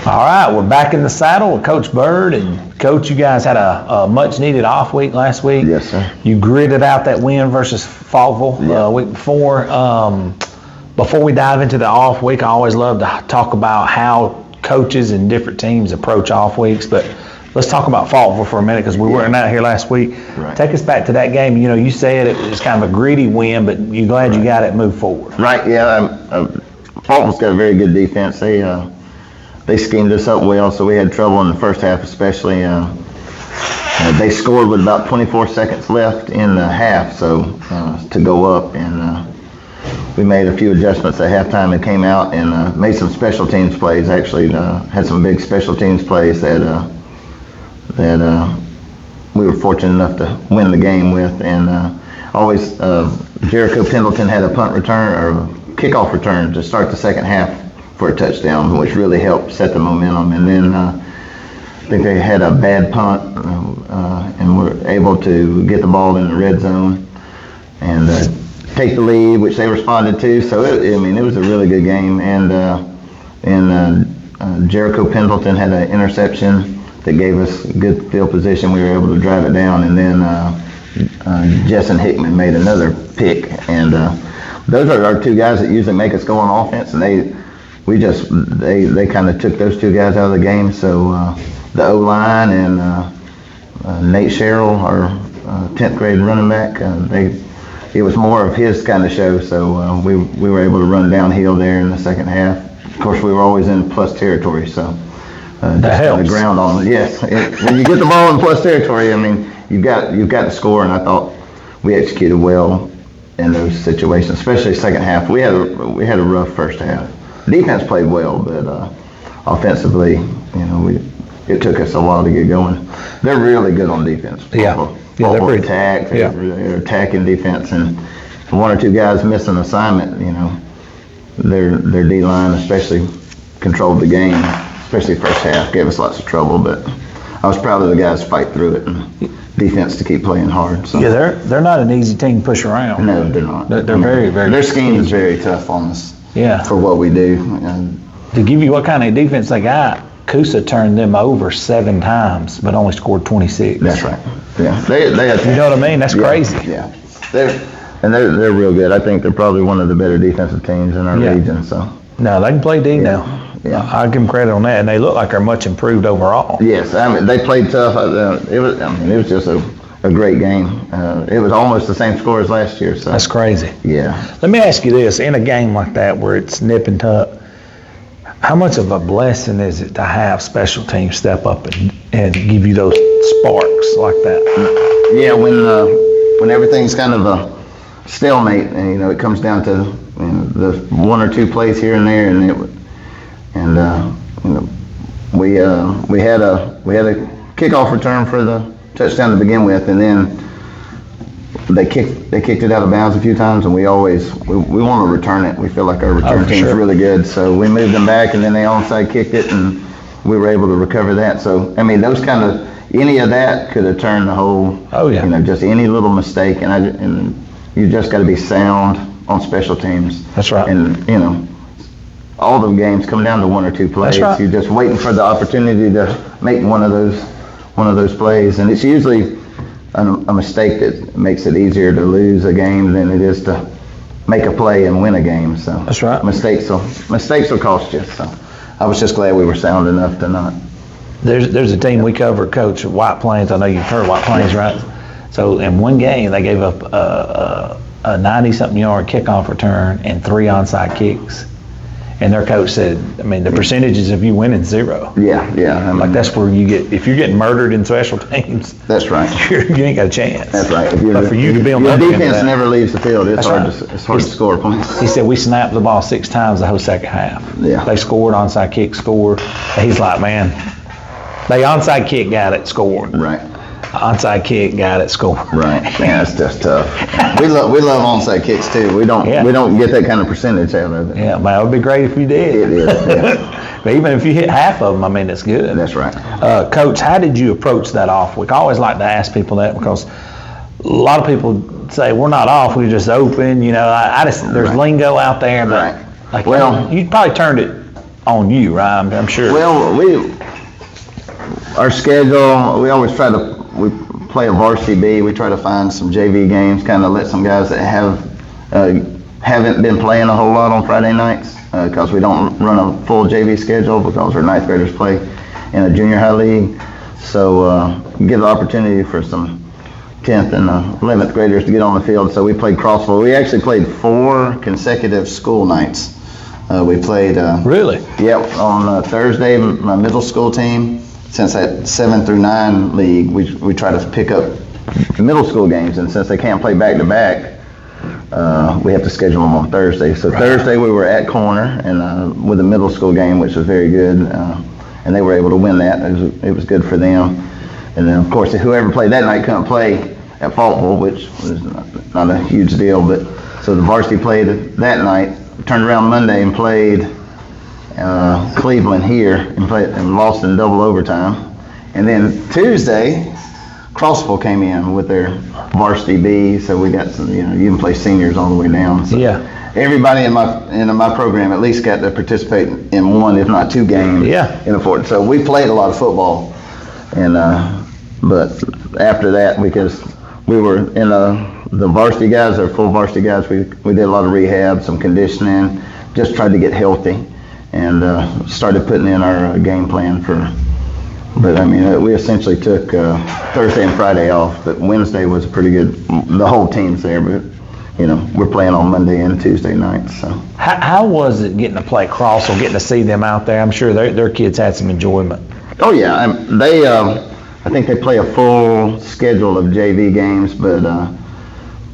All right, we're back in the saddle with Coach Bird. And Coach, you guys had a much-needed off week last week. Yes, sir. You gritted out that win versus Faultville week before. Before we dive into the off week, I always love to talk about how coaches and different teams approach off weeks. But let's talk about Faultville for a minute because we weren't out here last week. Right. Take us back to that game. You know, you said it was kind of a gritty win, but you're glad you got it moved forward. Right, yeah. Faultville's got a very good defense. They schemed us up well, so we had trouble in the first half especially. They scored with about 24 seconds left in the half, so to go up, and we made a few adjustments at halftime and came out and made some special teams plays. Actually, had some big special teams plays that we were fortunate enough to win the game with. And always, Jericho Pendleton had a punt return or kickoff return to start the second half for a touchdown, which really helped set the momentum. And then I think they had a bad punt and were able to get the ball in the red zone and take the lead, which they responded to. So it was a really good game. And Jericho Pendleton had an interception that gave us good field position. We were able to drive it down, and then Jessen Hickman made another pick. And those are our two guys that usually make us go on offense, and they kind of took those two guys out of the game. So the O-line and Nate Sherrill, our 10th grade running back, it was more of his kind of show. So we were able to run downhill there in the second half. Of course, we were always in plus territory, so that helps. The ground on it. Yes, when you get the ball in plus territory, I mean, you've got to score, and I thought we executed well in those situations, especially second half. We had a rough first half. Defense played well, but offensively, it took us a while to get going. They're really good on defense. Yeah, they're pretty attack. They're attacking defense, and one or two guys miss an assignment. Their D-line especially controlled the game, especially first half, gave us lots of trouble. But I was proud of the guys to fight through it and defense to keep playing hard. So. Yeah, they're not an easy team to push around. No, they're not. They're very, very. Their scheme is very tough on us. Yeah. For what we do. And to give you what kind of defense they got, Coosa turned them over 7 times, but only scored 26. That's right. Yeah. They you know what I mean? That's crazy. Yeah. They're real good. I think they're probably one of the better defensive teams in our region. So. No, they can play D now. Yeah. I give them credit on that, and they look like they're much improved overall. Yes, I mean they played tough. It was just a great game. It was almost the same score as last year. So that's crazy. Yeah. Let me ask you this: in a game like that where it's nip and tuck, how much of a blessing is it to have special teams step up and give you those sparks like that? Yeah, when everything's kind of a stalemate, and it comes down to the one or two plays here and there, we had a kickoff return for the touchdown to begin with, and then they kicked it out of bounds a few times, and we want to return it. We feel like our return team is really good, so we moved them back, and then they onside kicked it, and we were able to recover that. So I mean, those kind of any of that could have turned the whole. Oh yeah. Just any little mistake, and you just got to be sound on special teams. That's right. And all the games come down to one or two plays. That's right. You're just waiting for the opportunity to make one of those plays, and it's usually a mistake that makes it easier to lose a game than it is to make a play and win a game. So that's right. Mistakes will cost you. So I was just glad we were sound enough to not. There's a team we cover, Coach, White Plains. I know you've heard White Plains, right? So in one game they gave up a 90-something yard kickoff return and 3 onside kicks. And their coach said, I mean, the percentages of you winning 0. Yeah. I mean, that's where if you're getting murdered in special teams. That's right. You ain't got a chance. That's right. But for you to be on the defense never leaves the field. It's hard to score points. He said we snapped the ball 6 times the whole second half. Yeah. They scored, onside kick, scored. And he's like, man, they onside kick, got it, scored. Right. Onside kick, got it, scored. Right. Man, that's just tough. We love onside kicks too. We don't get that kind of percentage out of it. Yeah, man, it would be great if you did. It is. Yeah. But even if you hit half of them, I mean, that's good. That's right. Coach, how did you approach that off week? I always like to ask people that because a lot of people say we're not off, we're just open. There's lingo out there, but you probably turned it on you, right? I'm sure. Well, our schedule, we always we play a varsity B. We try to find some JV games, kind of let some guys that haven't been playing a whole lot on Friday nights, because we don't run a full JV schedule because our ninth graders play in a junior high league. So give the opportunity for some 10th and 11th graders to get on the field. So we played Crossville. We actually played 4 consecutive school nights. We played really? Yep, on Thursday, my middle school team. Since that 7 through 9 league, we try to pick up middle school games, and since they can't play back to back, we have to schedule them on Thursday. So right. Thursday we were at Corner and with a middle school game, which was very good, and they were able to win that. It was good for them. And then of course whoever played that night couldn't play at Faultville, which was not a huge deal. But so the varsity played that night, turned around Monday and played Cleveland here and lost in double overtime. And then Tuesday, Crossville came in with their varsity B, so we got some, you can play seniors all the way down. So yeah. Everybody in my program at least got to participate in 1, if not 2 games. Yeah. In a fort. So we played a lot of football, and but after that, because we were in the varsity guys, or full varsity guys, we did a lot of rehab, some conditioning, just tried to get healthy. And started putting in our game plan but I mean, we essentially took Thursday and Friday off, but Wednesday was pretty good. The whole team's there, but we're playing on Monday and Tuesday nights. So how was it getting to play Crossville, getting to see them out there? I'm sure their kids had some enjoyment. Oh yeah, I think they play a full schedule of JV games, but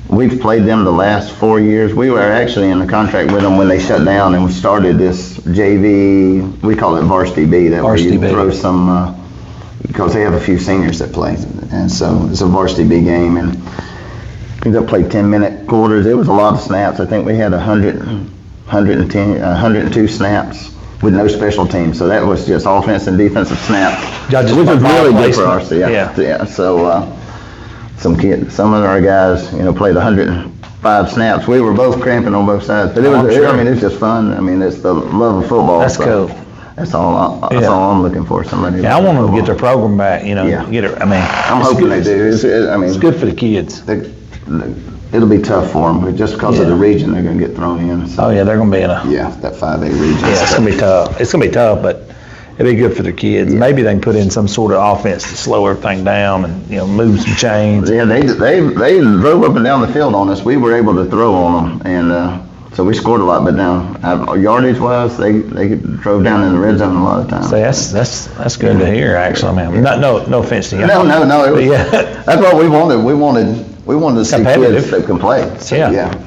we've played them the last 4 years. We were actually in the contract with them when they shut down, and we started this JV. We call it Varsity B. That Varsity way you throw some, because they have a few seniors that play, and so it's a Varsity B game. And they played 10-minute quarters. It was a lot of snaps. I think we had 102 snaps with no special teams. So that was just offense and defensive snaps, which was really good for us. Yeah. So. Some of our guys, played 105 snaps. We were both cramping on both sides, but it's just fun. I mean, it's the love of football. That's cool. That's all I'm looking for. Somebody. Yeah, I want them to get their program back. Get it. I mean, I'm hoping they do. It's good for the kids. It'll be tough for them, but just because of the region, they're going to get thrown in. So. Oh yeah, they're going to be in that 5A region. Yeah, it's going to be tough. It's going to be tough, but it'd be good for the kids. Yeah. Maybe they can put in some sort of offense to slow everything down and move some chains. Yeah, they drove up and down the field on us. We were able to throw on them, and so we scored a lot. But now yardage wise, they drove down in the red zone a lot of times. So that's good to hear. Actually, I mean, no offense to you. No. That's what we wanted. We wanted to see kids that can play. So,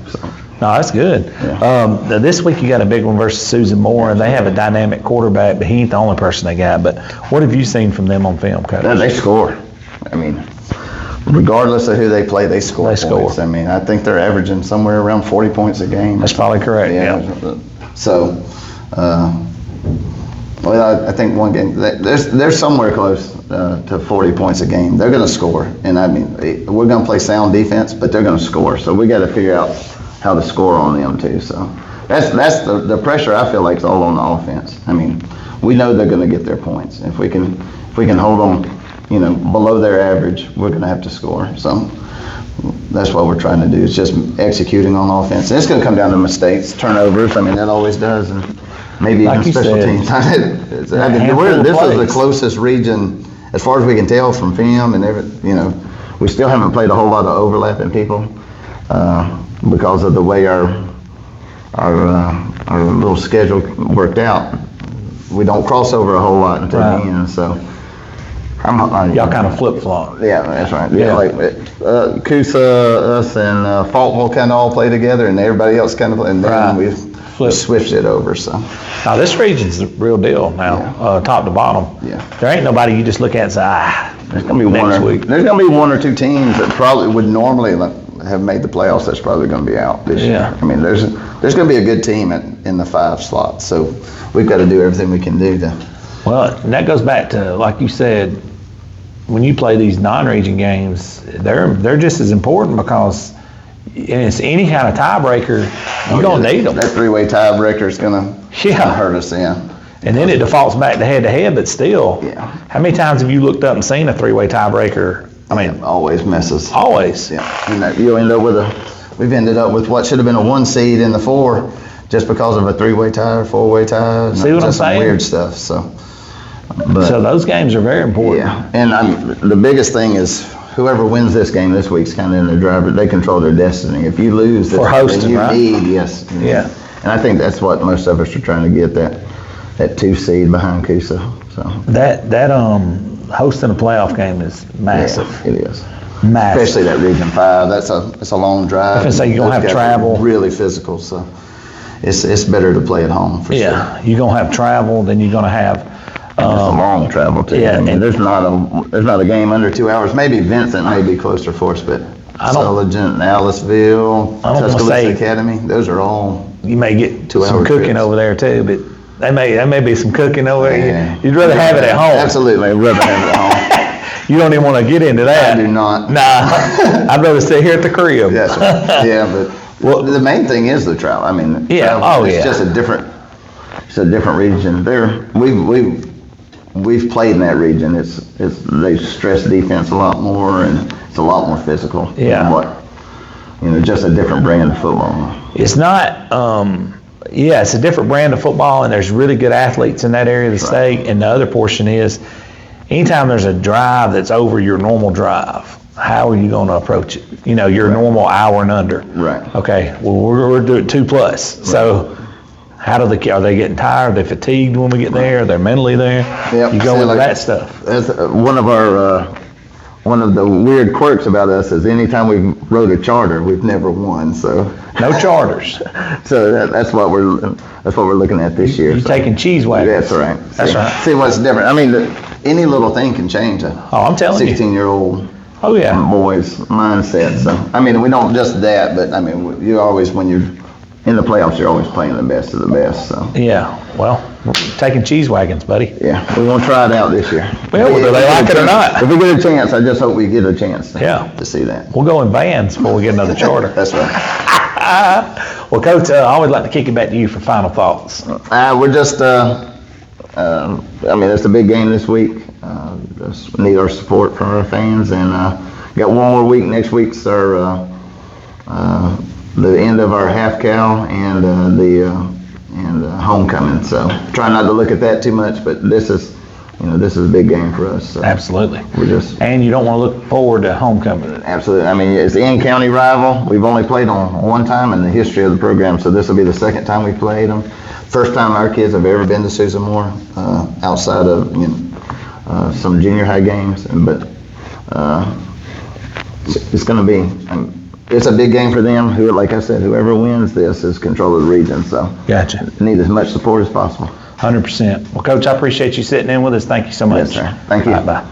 so. No, that's good. Yeah. This week you got a big one versus Susan Moore, and they have a dynamic quarterback, but he ain't the only person they got. But what have you seen from them on film, Coach? They score. I mean, regardless of who they play, they score. I mean, I think they're averaging somewhere around 40 points a game. That's probably correct. Yeah. So, I think one game they're somewhere close to 40 points a game. They're going to score, and I mean, we're going to play sound defense, but they're going to score. So we got to figure out how to score on them too. So that's the pressure I feel like is all on the offense. I mean, we know they're going to get their points. If we can hold them, below their average, we're going to have to score. So that's what we're trying to do. It's just executing on offense. And it's going to come down to mistakes, turnovers. I mean, that always does, and maybe even special teams. This is the closest region as far as we can tell from film and we still haven't played a whole lot of overlapping people. Because of the way our little schedule worked out, we don't cross over a whole lot until the end. So y'all kind of flip flop. Yeah, that's right. Yeah, like Coosa, us, and Faultville kind of all play together, and everybody else kind of play, and then we switched it over. So now this region's the real deal now, top to bottom. Yeah, there ain't nobody you just look at and say, there's gonna be one or two teams that probably would normally have made the playoffs. That's probably going to be out this year. I mean, there's going to be a good team in the 5 slot, so we've got to do everything we can do to. Well, and that goes back to, like you said, when you play these non-region games, they're just as important because it's any kind of tiebreaker, you're going to need them. That 3-way tiebreaker is going to hurt us. Yeah. And then it defaults back to head-to-head, but still, Yeah. how many times have you looked up and seen a three-way tiebreaker? I mean, Always misses. always. Yeah, and that, you'll end up we've ended up with what should have been a 1 seed in the 4 just because of a 3-way tie or 4-way tie. See what I'm just some saying? weird stuff, so. But, So those games are very important. yeah, and the biggest thing is whoever wins this game this week's kind of in the driver. They control their destiny. If you lose, For hosting, then you right? need, yes. Yeah. And I think that's what most of us are trying to get, that 2 seed behind Coosa, so. That hosting a playoff game is massive. Yeah, it is. Massive. Especially that Region 5, it's a long drive. I was gonna say, you're gonna have Those guys are travel. Really physical, so it's better to play at home for sure. Yeah, you're gonna have travel, then you're gonna have. It's a long travel too. yeah, I mean, and- there's not a game under 2 hours. Maybe Vincent may be closer for us, but I don't- Sulligent, Aliceville, I don't wanna Tuscaloosa say- Academy, those are all. You may get 2 some hour cooking trips. over there too, but there may be some cooking over there. Yeah. You'd rather have it at home. Absolutely, I'd rather have it at home. You don't even want to get into that. I do not. Nah, I'd rather stay here at the crib. That's right. Yeah, but Well- the main thing is the travel. I mean, the Yeah, travel, oh, it's yeah. just it's a different region. We've played in that region. They stress defense a lot more, and it's a lot more physical. Yeah. Than what, just a different brand of football. It's not, it's a different brand of football, and there's really good athletes in that area of the state. And the other portion is, anytime there's a drive that's over your normal drive, how are you going to approach it? Your normal hour and under. Right. Okay. Well, we're doing 2+. So, are they getting tired? Are they fatigued when we get there? Are they mentally there? Yep. You go See, into like, that stuff. That's one of the weird quirks about us is anytime we rode a charter, we've never won. So No charters. so that's what we're looking at this year. You're so. taking cheese wagons. That's right. That's right. See what's different. I mean, any little thing can change a Oh, I'm telling you. 16-year-old Oh, yeah. boy's mindset. So I mean, we don't just that, but I mean, you always, when you're in the playoffs, you're always playing the best of the best. So Yeah. Well, we're taking cheese wagons, buddy. yeah, we're gonna try it out this year. Well, whether they like it or not. If we get a chance, I just hope we get a chance. To see that. We'll go in vans before we get another charter. That's right. Well, Coach, I always like to kick it back to you for final thoughts. We're just, I mean, it's a big game this week. Just need our support from our fans, and got one more week. Next week's our the end of our half cow and homecoming. So try not to look at that too much, but this is a big game for us. So Absolutely. we're just And you don't want to look forward to homecoming. absolutely. I mean, it's the in-county rival. We've only played on one time in the history of the program, so this will be the second time we played them. First time our kids have ever been to Susan Moore, outside of some junior high games. But it's going to be. It's a big game for them. Like I said, whoever wins this is control of the region. So Gotcha. need as much support as possible. 100%. Well, Coach, I appreciate you sitting in with us. Thank you so much. Yes, sir. Thank you. All right, bye.